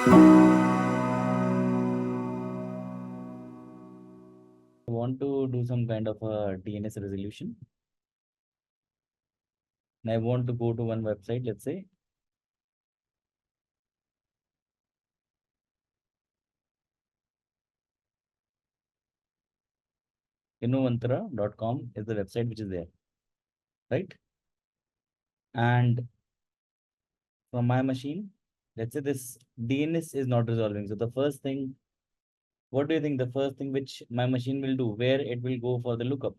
I want to do some kind of a DNS resolution. And I want to go to one website, let's say. Innomantra.com is the website which is there, right? And from my machine, let's say this DNS is not resolving. So the first thing, what do you think the first thing which my machine will do, where it will go for the lookup?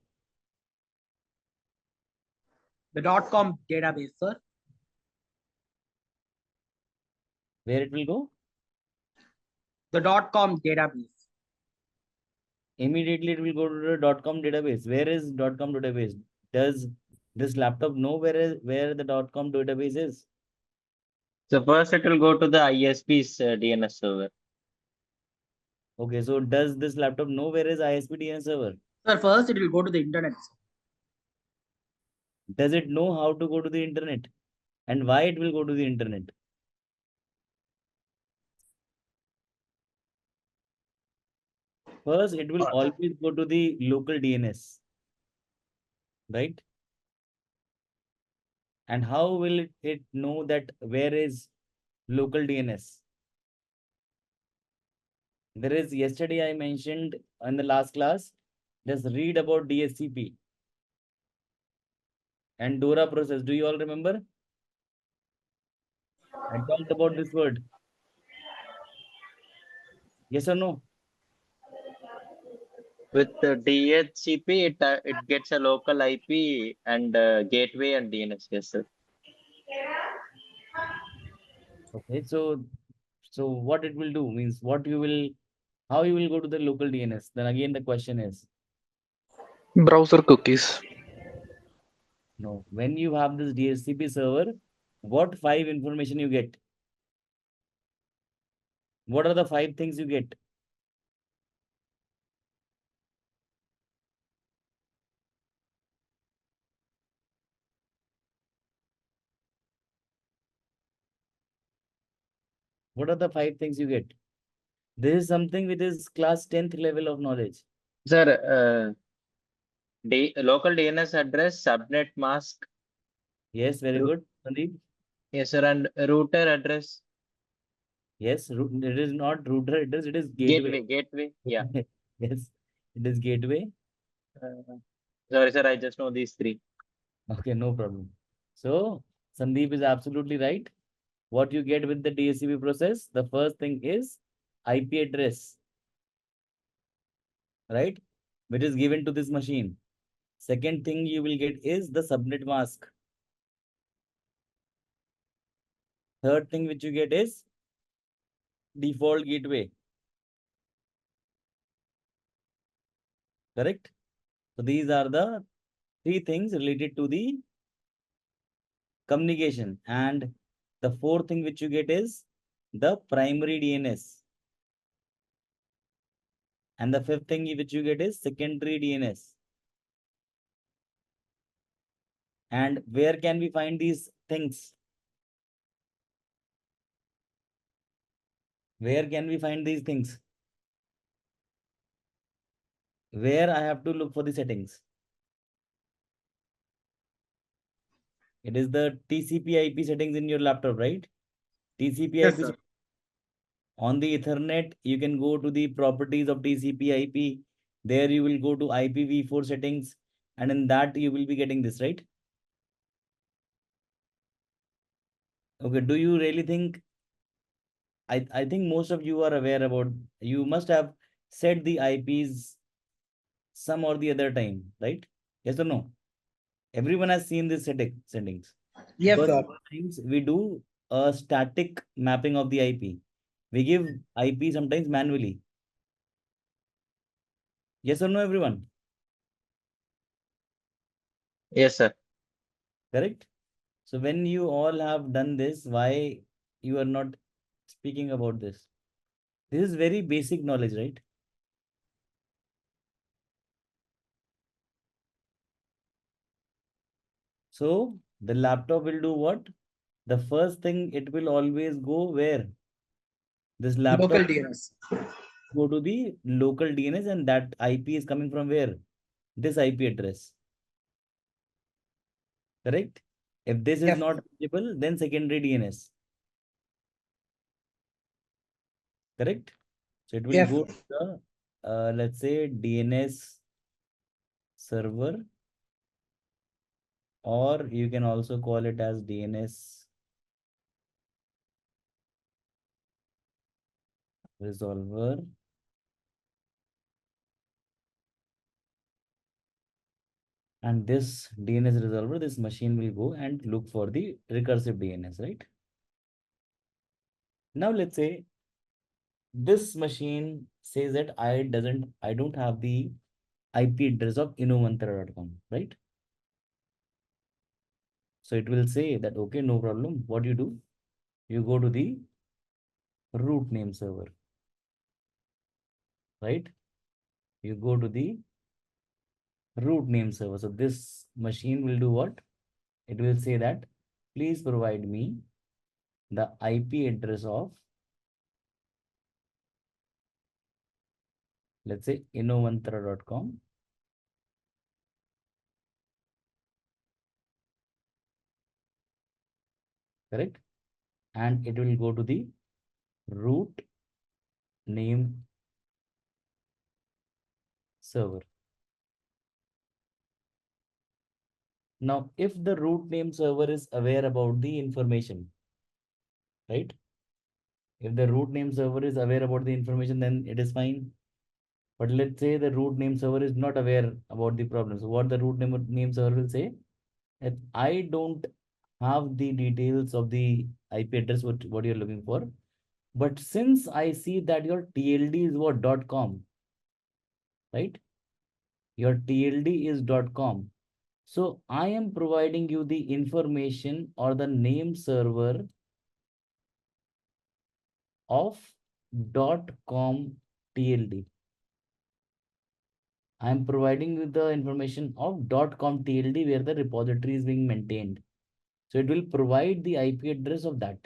The .com database, sir. Where it will go? The .com database. Immediately it will go to the .com database. Where is .com database? Does this laptop know where the .com database is? So first it will go to the ISP's DNS server. Okay, so does this laptop know where is ISP DNS server? Sir, first it will go to the internet. Does it know how to go to the internet? And why it will go to the internet? First, it will always go to the local DNS, right? And how will it know that where is local DNS? There is, yesterday I mentioned in the last class, just read about DHCP and DORA process. Do you all remember? I talked about this word. Yes or no? With the DHCP, it gets a local IP and gateway and DNS. Yes, sir. Okay, so what it will do means how you will go to the local DNS. Then again the question is, Browser cookies. no, when you have this DHCP server, what 5 information you get? What are the 5 things you get? What are the 5 things you get? This is something which is class 10th level of knowledge. Sir, local DNS address, subnet mask. Yes, very good, Sandeep. Yes, sir, and router address. Yes, it is not router address, it is gateway. Gateway. Yeah. Yes, it is gateway. Sorry, sir, I just know these 3. Okay, no problem. So, Sandeep is absolutely right. What you get with the DHCP process, the first thing is IP address, right? Which is given to this machine. Second thing you will get is the subnet mask. Third thing which you get is default gateway. Correct? So these are the 3 things related to the communication. And the fourth thing which you get is the primary DNS. And the fifth thing which you get is secondary DNS. And where can we find these things? Where can we find these things? Where I have to look for the settings? It is the TCP IP settings in your laptop, right? TCP Yes, IP. sir. On the Ethernet, you can go to the properties of TCP IP. There you will go to IPv4 settings, and in that you will be getting this, right? Okay, do you really think, I think most of you are aware about, you must have set the IPs some or the other time, right? Yes or no? Everyone has seen this settings. Yes, Because sir. sometimes we do a static mapping of the IP. We give IP sometimes manually. Yes or no, everyone? Yes, sir. Correct? So when you all have done this, why you are not speaking about this? This is very basic knowledge, right? So the laptop will do what? The first thing, it will always go where? This laptop Local DNS. go to the local DNS, and that IP is coming from where? This IP address. Correct? If this is Yes. not available, then secondary DNS. Correct? So it will Yes. go to the, let's say, DNS server, or you can also call it as DNS resolver. And this DNS resolver, this machine will go and look for the recursive DNS, right? Now let's say this machine says that I don't have the IP address of innomantra.com, right? So it will say that, okay, no problem. What you do? You go to the root name server, right? You go to the root name server. So this machine will do what? It will say that, please provide me the IP address of, let's say, innomantra.com. Correct? And it will go to the root name server. Now, if the root name server is aware about the information, right? If the root name server is aware about the information, then it is fine. But let's say the root name server is not aware about the problem. So what the root name server will say, that I don't have the details of the IP address, what you're looking for. But since I see that your TLD is what .com, right? Your TLD is .com. So I am providing you the information or the name server of .com TLD. I am providing you the information of .com TLD where the repository is being maintained. So it will provide the IP address of that.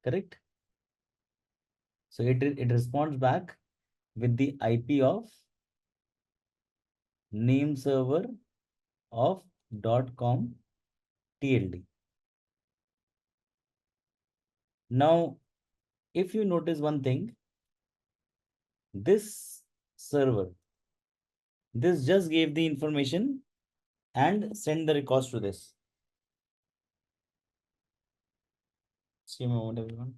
Correct? So it responds back with the IP of name server of .com TLD. Now, if you notice one thing, this server, this just gave the information and send the request to this. See a moment, everyone.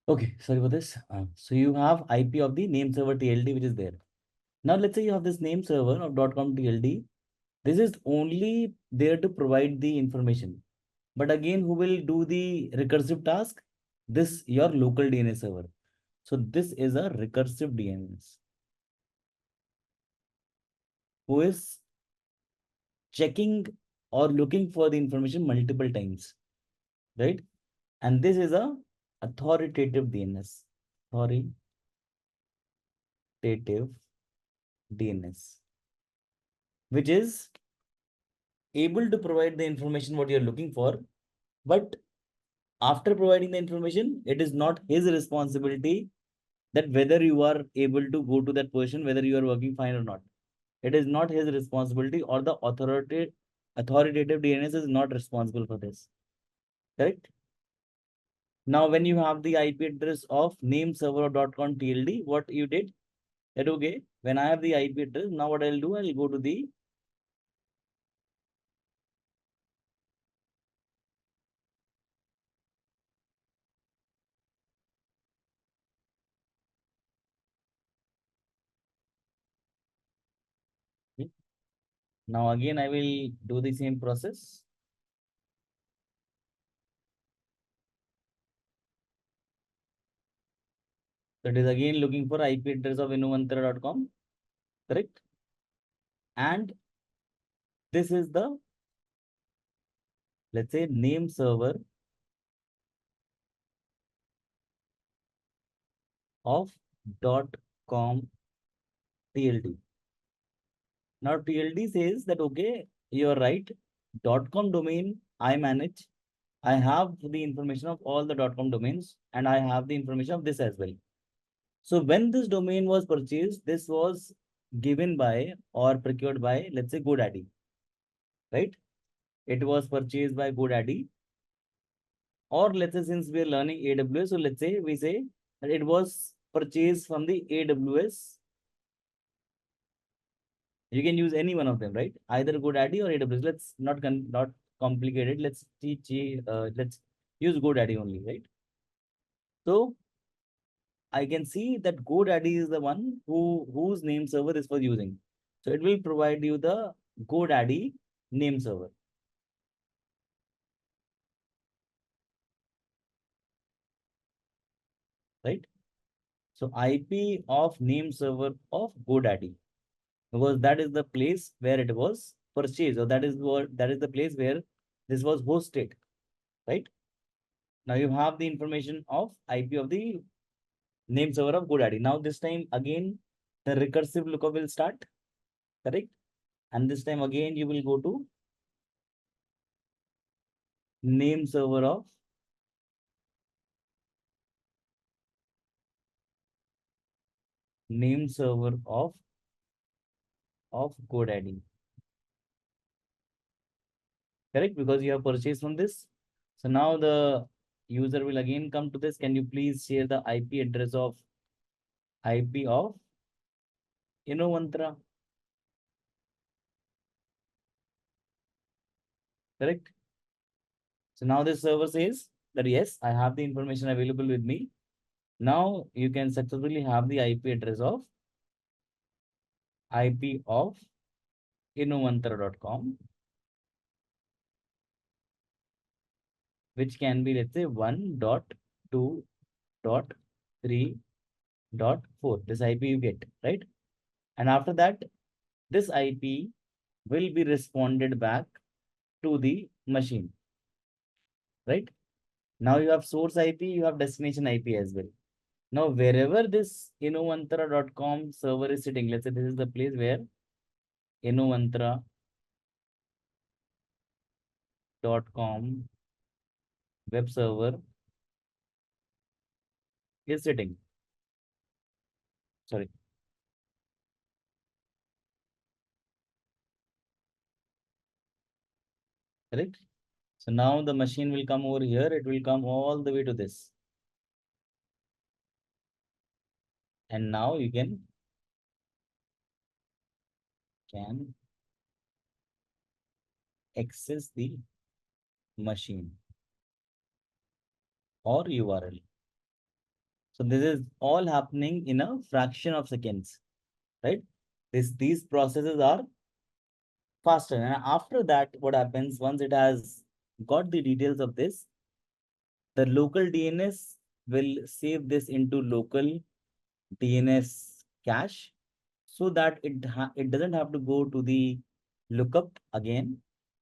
Okay, sorry for this. So you have IP of the name server TLD, which is there. Now let's say you have this name server of .com TLD. This is only there to provide the information. But again, who will do the recursive task? This, your local DNS server. So this is a recursive DNS who is checking or looking for the information multiple times, right? And this is a authoritative DNS. Authoritative DNS, which is able to provide the information what you're looking for, but after providing the information, it is not his responsibility that whether you are able to go to that position, whether you are working fine or not. It is not his responsibility, or the authoritative DNS is not responsible for this. Correct? Now, when you have the IP address of name server.com TLD, what you did, that okay, when I have the IP address, now what I'll do, I'll go to the Now again, I will do the same process. That is again looking for IP address of inumantra.com, correct? And this is the, let's say, name server of .com TLD. Now TLD says that, okay, you're right. .com domain I manage. I have the information of all the .com domains and I have the information of this as well. So when this domain was purchased, this was given by or procured by, let's say, GoDaddy, right? It was purchased by GoDaddy, or let's say, since we are learning AWS, so let's say we say that it was purchased from the AWS. You can use any one of them, right? Either GoDaddy or AWS. Let's not complicate it. Let's let's use GoDaddy only, right? So I can see that GoDaddy is the one whose name server is for using. So it will provide you the GoDaddy name server. Right? So IP of name server of GoDaddy, because that is the place where it was purchased, or that is the place where this was hosted, right? Now you have the information of IP of the name server of GoDaddy. Now this time again, the recursive lookup will start, correct? And this time again, you will go to name server of GoDaddy, correct? Because you have purchased from this. So now the user will again come to this. Can you please share the IP address of Innomantra? Correct. So now this server says that yes, I have the information available with me. Now you can successfully have the IP address of Innomantra.com, which can be, let's say, 1.2.3.4. This IP you get, right? And after that, this IP will be responded back to the machine, right? Now you have source IP, you have destination IP as well. Now, wherever this Innomantra.com server is sitting, let's say this is the place where Innomantra.com web server is sitting. Sorry. Correct? So now the machine will come over here. It will come all the way to this. And now you can access the machine or URL. So this is all happening in a fraction of seconds, right? These processes are faster. And after that, what happens once it has got the details of this, the local DNS will save this into local DNS cache so that it doesn't have to go to the lookup again.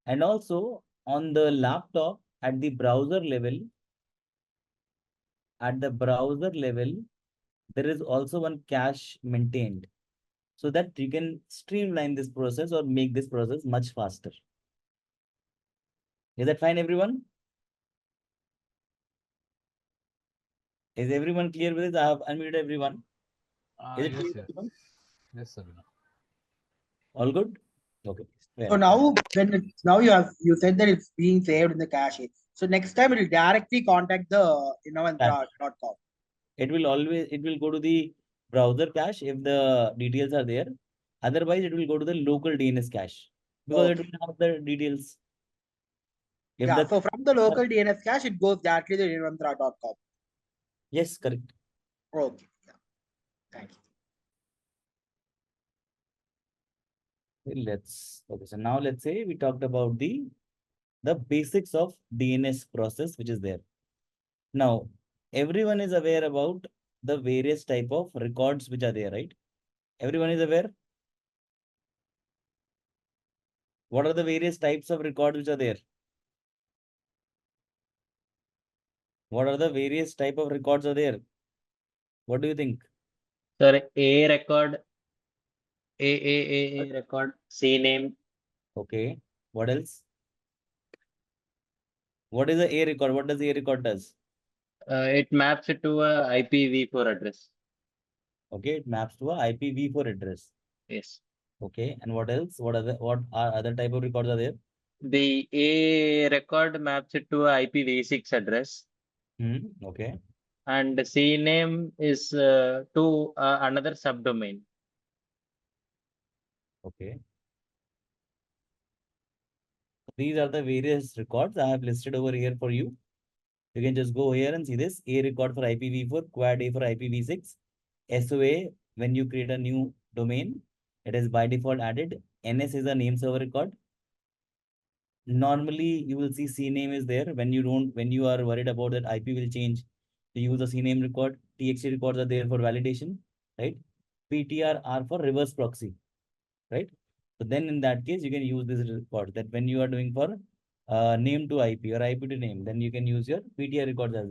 And also on the laptop at the browser level, there is also one cache maintained so that you can streamline this process or make this process much faster. Is that fine, everyone? Is everyone clear with this? I have unmuted everyone. Is it Yes, clear, yes. everyone? Yes, sir. All good? Okay. So now you said that it's being saved in the cache. So next time it will directly contact the innoventra.com. It will go to the browser cache if the details are there. Otherwise, it will go to the local DNS cache because it Okay. will have the details. If Yeah. the So from the local DNS cache, it goes directly to innoventra.com. yes, correct. Okay. Yeah. Thank you. Okay, so now let's say we talked about the basics of DNS process, which is there. Now, everyone is aware about the various type of records which are there, right? Everyone is aware. What are the various types of records which are there? What are the various type of records are there? What do you think? Sir, A record, A record, C name. Okay. What else? What is the A record? What does A record does? It maps it to a IPv4 address. Okay, it maps to a IPv4 address. Yes. Okay, and what else? What are other type of records are there? The A record maps it to a IPv6 address. Okay. And the C name is to another subdomain. Okay. These are the various records I have listed over here for you. You can just go here and see this. A record for IPv4, quad A for IPv6, SOA when you create a new domain, it is by default added. NS is a name server record. Normally you will see CNAME is there when you are worried about that IP will change. You use a CNAME record. TXT records are there for validation, right? PTR are for reverse proxy, right? So then in that case, you can use this record that when you are doing for name to IP or IP to name, then you can use your PTR records as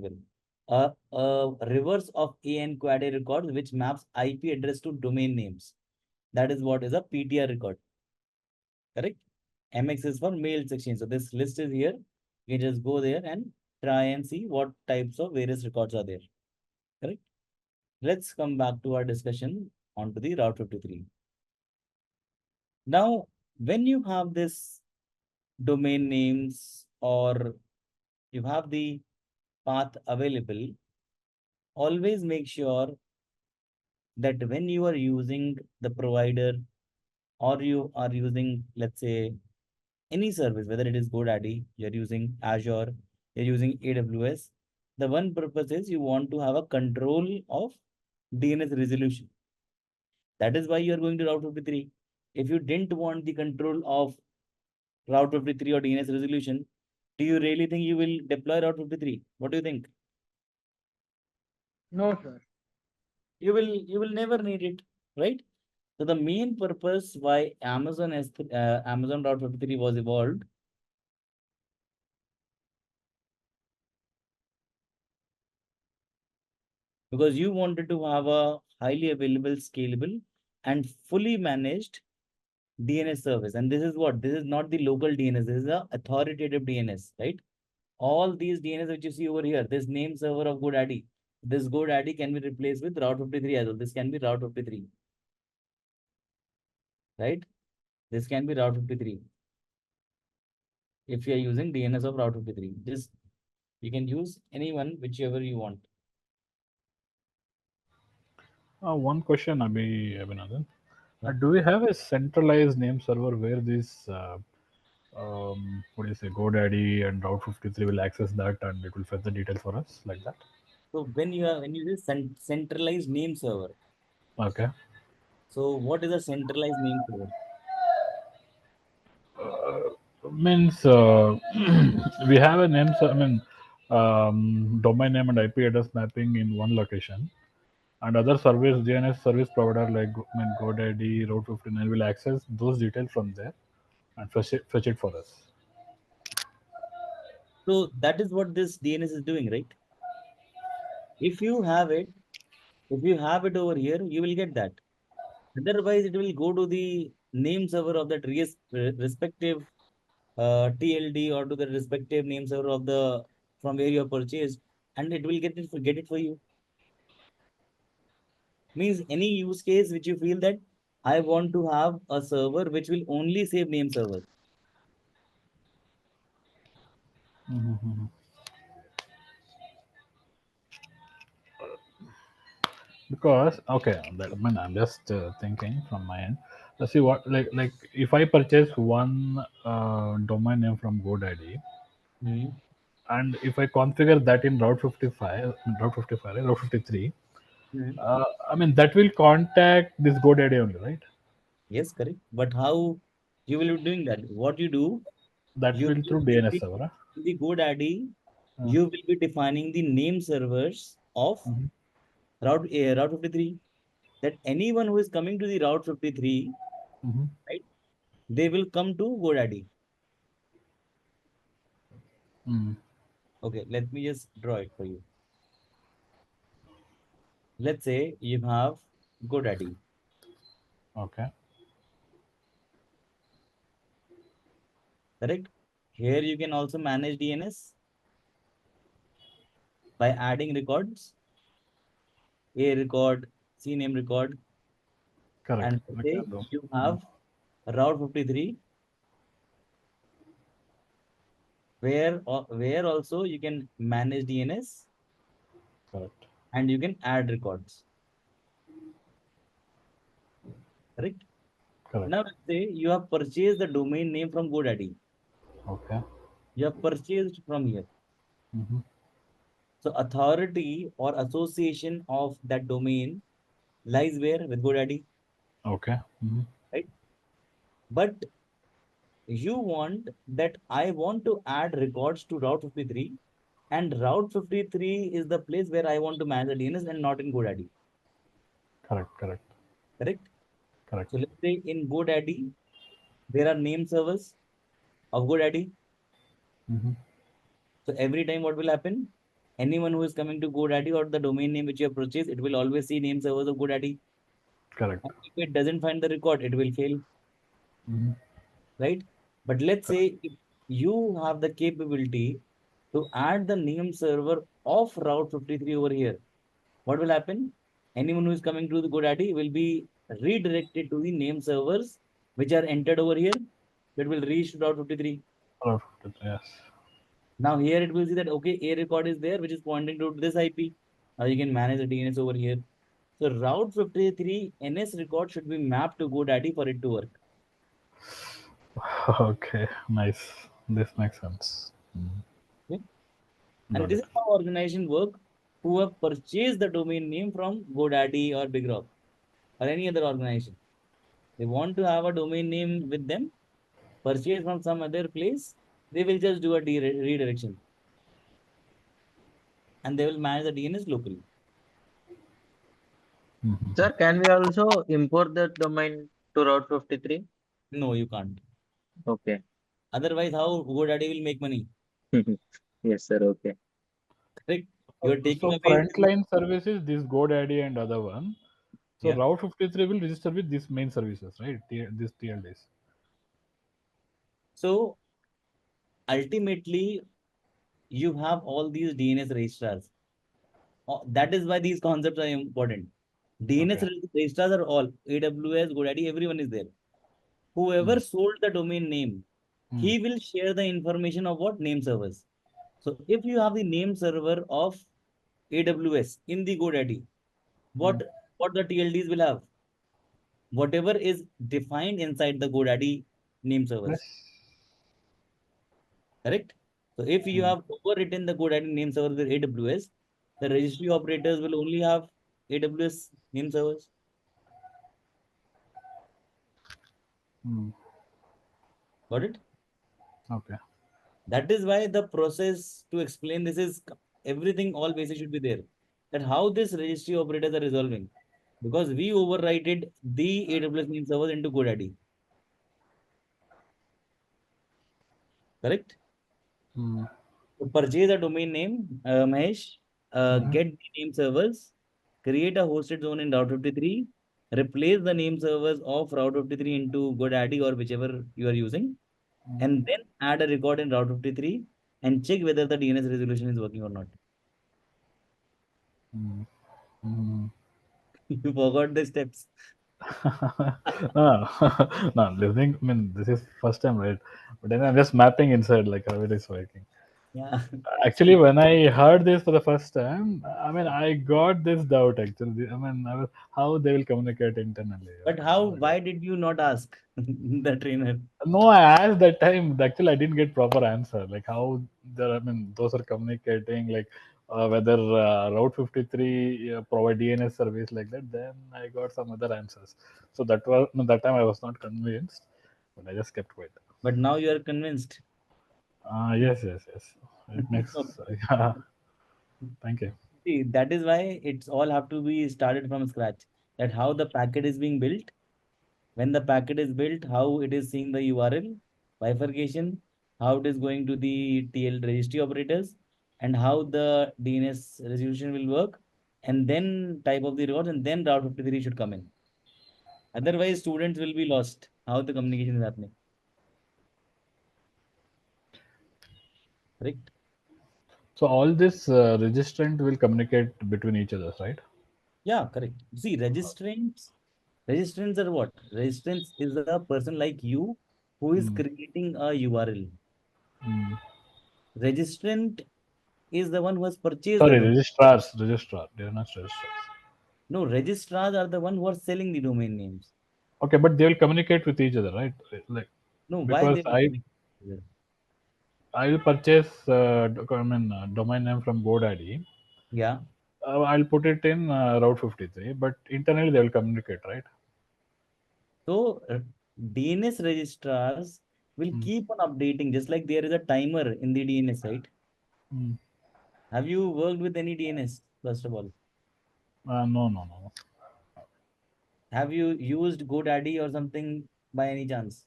well. Reverse of A and quad A records, which maps IP address to domain names. That is what is a PTR record, correct? MX is for mails exchange. So this list is here. You can just go there and try and see what types of various records are there, correct? Let's come back to our discussion onto the Route 53. Now, when you have this domain names or you have the path available, always make sure that when you are using the provider or you are using, let's say, any service, whether it is GoDaddy, you're using Azure, you're using AWS, the one purpose is you want to have a control of DNS resolution. That is why you are going to Route 53. If you didn't want the control of Route 53 or DNS resolution, do you really think you will deploy Route 53? What do you think? No, sir. You will never need it, right? So the main purpose why Amazon Amazon Route 53 was evolved because you wanted to have a highly available, scalable, and fully managed DNS service. And this is what? This is not the local DNS. This is the authoritative DNS, right? All these DNS which you see over here, this name server of GoDaddy, this GoDaddy can be replaced with Route 53 as well. This can be Route 53, right? This can be Route 53. If you are using DNS of Route 53, just you can use anyone, whichever you want. One question, Abhinandan. Yeah. Do we have a centralized name server where this, what do you say, GoDaddy and Route 53 will access that and it will fetch the detail for us like that? So when you use centralized name server, Okay. so what is a centralized name server? Means we have a name, domain name and IP address mapping in one location, and other service DNS service provider like GoDaddy, Route 59 will access those details from there and fetch it for us. So that is what this DNS is doing, right? If you have it, over here, you will get that. Otherwise, it will go to the name server of that respective TLD or to the respective name server of the from where you have purchased, and it will get it for you. Means any use case which you feel that I want to have a server which will only save name server. Because okay, I'm just thinking from my end. Let's see what like if I purchase one domain name from GoDaddy, and if I configure that in Route 55, right, Route 53, that will contact this GoDaddy only, right? Yes, correct. But how You will be doing that. What you do, That you will through will DNS be server. in the GoDaddy, Huh? you will be defining the name servers of Mhm. Route 53. That anyone who is coming to the Route 53, Mhm. right, they will come to GoDaddy. Mm. Okay, let me just draw it for you. Let's say you have GoDaddy. Okay. Correct? Here you can also manage DNS by adding records, A record, C name record, Correct. and Like say though. you have Route 53, where also you can manage DNS Correct. and you can add records. Correct? Correct. Now let's say you have purchased the domain name from GoDaddy. Okay. You have purchased from here. Mhm. So authority or association of that domain lies where? With GoDaddy, Okay. Mhm. right? But you want that I want to add records to Route 53, and Route 53 is the place where I want to manage the DNS and not in GoDaddy. Correct. Correct. Correct? Correct. So let's say in GoDaddy, there are name servers of GoDaddy. Mhm. So every time what will happen? Anyone who is coming to GoDaddy or the domain name which you have purchased, it will always see name servers of GoDaddy. Correct. And if it doesn't find the record, it will fail, Mhm. right? But let's say if you have the capability to add the name server of Route 53 over here, what will happen? Anyone who is coming to the GoDaddy will be redirected to the name servers which are entered over here. That will reach to Route 53. Correct. Yes. Now here it will see that okay, a record is there which is pointing to this IP. Now you can manage the DNS over here. So Route 53 NS record should be mapped to GoDaddy for it to work. Okay. Nice. This makes sense. Mhm. Okay? And Got this it. is how organization work who have purchased the domain name from GoDaddy or BigRock or any other organization. They want to have a domain name with them, purchase from some other place, they will just do a redirection and they will manage the DNS locally. Mhm. Sir, can we also import the domain to Route 53? No, you can't. Okay. Otherwise, how GoDaddy will make money? Yes, sir. Okay. Correct? You are taking So away. frontline services, this GoDaddy and other one. So Yeah. Route 53 will register with these main services, right? This TLDs. So ultimately, you have all these DNS registrars. That is why these concepts are important. DNS Okay. registrars are all AWS, GoDaddy, everyone is there. Whoever Mm. sold the domain name, Mm. he will share the information of what name servers. So if you have the name server of AWS in the GoDaddy, Mm. what the TLDs will have? Whatever is defined inside the GoDaddy name Yes. servers. Correct? So if you Mm. have overwritten the GoDaddy name server with AWS, the registry operators will only have AWS name servers. Mm. Got it? Okay. That is why the process to explain this is everything, all basics should be there. That how this registry operators are resolving. Because we overwrited the AWS name servers into GoDaddy. Correct? Mm. To purchase a domain name, Mahesh, Mhm. get the name servers, create a hosted zone in Route 53, replace the name servers of Route 53 into GoDaddy or whichever you are using, Mm. and then add a record in Route 53 and check whether the DNS resolution is working or not. Mm. Mm. You forgot the steps. No, no, listening. I mean, this is first time, right? But then I'm just mapping inside, like how it is working. Yeah. Actually, when I heard this for the first time, I mean, I got this doubt. Actually, I mean, how they will communicate internally. But how, why did you not ask the trainer? No, I asked that time. Actually, I didn't get proper answer. Like how the I mean, those are communicating. Like whether Route 53 provide DNS service like that. Then I got some other answers. So that was no, that time I was not convinced. but I just kept quiet. But now you are convinced. Yes. It makes. Yeah. Thank you. See, that is why it's all have to be started from scratch. That how the packet is being built, when the packet is built, how it is seeing the URL, bifurcation, how it is going to the TL registry operators, and how the DNS resolution will work, and then type of the records, and then Route 53 should come in. Otherwise, students will be lost. How the communication is happening. Correct? So all this registrant will communicate between each other, right? Yeah, correct. See, registrants are what? Registrants is a person like you who is creating a URL. Mm. Registrant is the one who has purchased the Sorry, domain. DNS registrars. No, registrars are the one who are selling the domain names. Okay, but they will communicate with each other, right? Like No, why because they will connect together? I will purchase domain name from GoDaddy. Yeah. I'll put it in Route 53, but internally they will communicate, right? So DNS registrars will Mm. keep on updating, just like there is a timer in the DNS, right? Mm. Have you worked with any DNS, first of all? No. Have you used GoDaddy or something by any chance?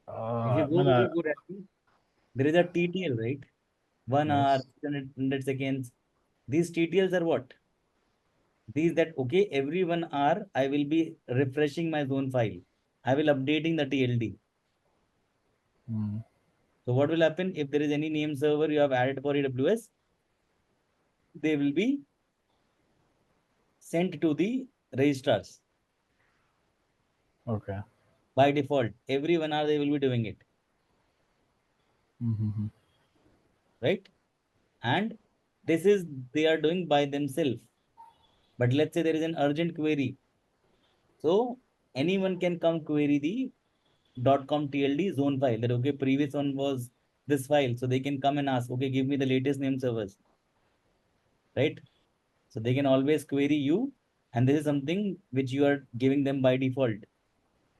If you I go mean, with the GoDaddy, there is a TTL, right? 1 hour, yes. 100 seconds. These TTLs are what? These that, okay, every 1 hour, I will be refreshing my zone file. I will updating the TLD. Mm. So what will happen if there is any name server you have added for AWS? They will be sent to the registrars Okay. by default. Every 1 hour they will be doing it, Mm-hmm. right? And this is they are doing by themselves. But let's say there is an urgent query. So anyone can come query the .com TLD zone file. That okay, previous one was this file. So they can come and ask, okay, give me the latest name servers, right? So they can always query you. And this is something which you are giving them by default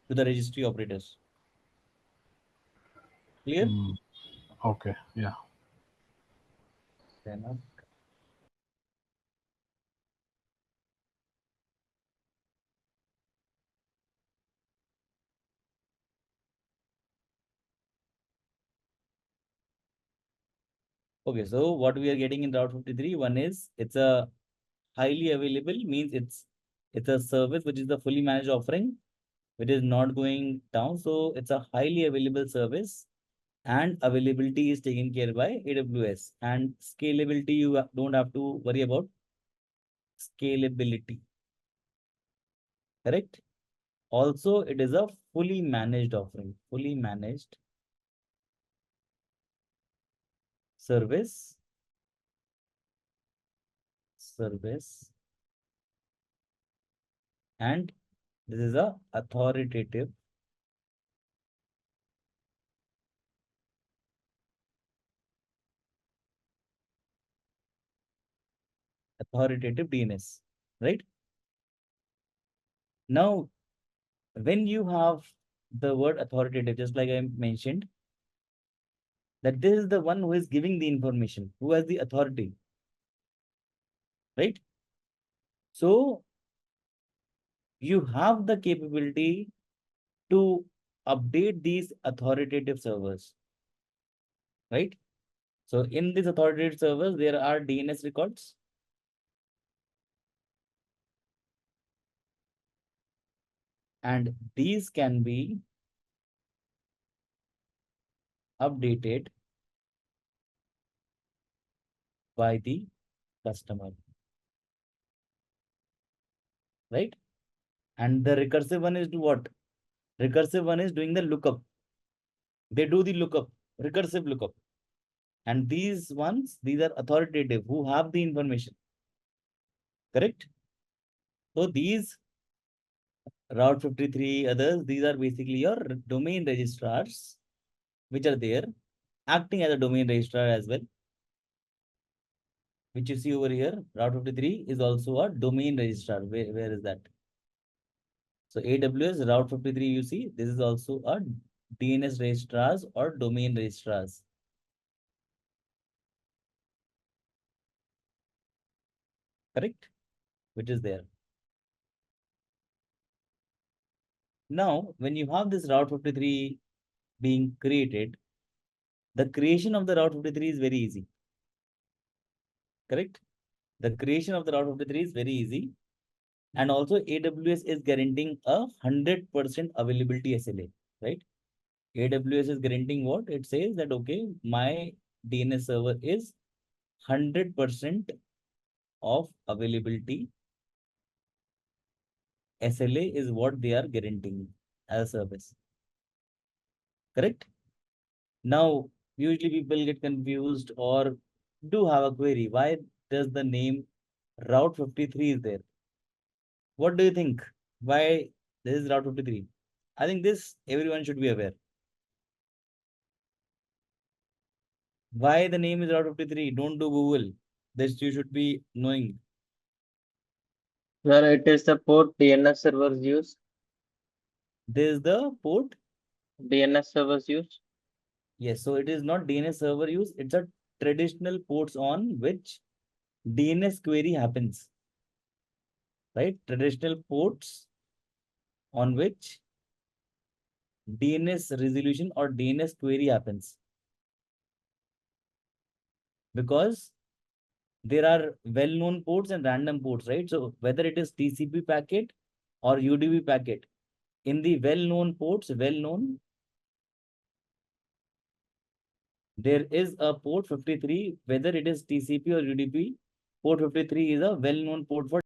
to the registry operators. Clear? Mm. Okay. Yeah. Fair enough. Okay, so what we are getting in Route 53, one is it's a highly available, means it's a service which is the fully managed offering, which is not going down. So it's a highly available service, and availability is taken care by AWS, and scalability you don't have to worry about scalability. Correct? Also, it is a fully managed offering, fully managed service, and this is a authoritative DNS, right? Now, when you have the word authoritative, just like I mentioned, that this is the one who is giving the information, who has the authority, right? So you have the capability to update these authoritative servers, right? So in these authoritative servers, there are DNS records, and these can be updated by the customer, right? And the recursive one is do what? Recursive one is doing the lookup. They do the lookup, recursive lookup. And these ones, these are authoritative who have the information. Correct? So these Route 53 others, these are basically your domain registrars, which are there, acting as a domain registrar as well. Which you see over here, Route 53 is also a domain registrar. Where is that? So AWS Route 53, you see, this is also a DNS registrars or domain registrars. Correct? Which is there. Now, when you have this Route 53 being created, the creation of the Route 53 is very easy. Correct? The creation of the Route 53 is very easy. And also AWS is guaranteeing a 100% availability SLA, right? AWS is guaranteeing what? It says that, okay, my DNS server is 100% of availability. SLA is what they are guaranteeing as a service. Correct? Now, usually people get confused or do have a query. Why does the name Route 53 is there? What do you think? Why this is Route 53? I think this everyone should be aware. Why the name is Route 53? Don't do Google. This you should be knowing. Sir, it is the port DNS servers use. This is the port. DNS servers use. Yes, so it is not DNS server use. It's a traditional ports on which DNS query happens. Right? Traditional ports on which DNS resolution or DNS query happens. Because there are well-known ports and random ports, right? So whether it is TCP packet or UDP packet, in the well-known ports, there is a port 53, whether it is TCP or UDP, port 53 is a well-known port for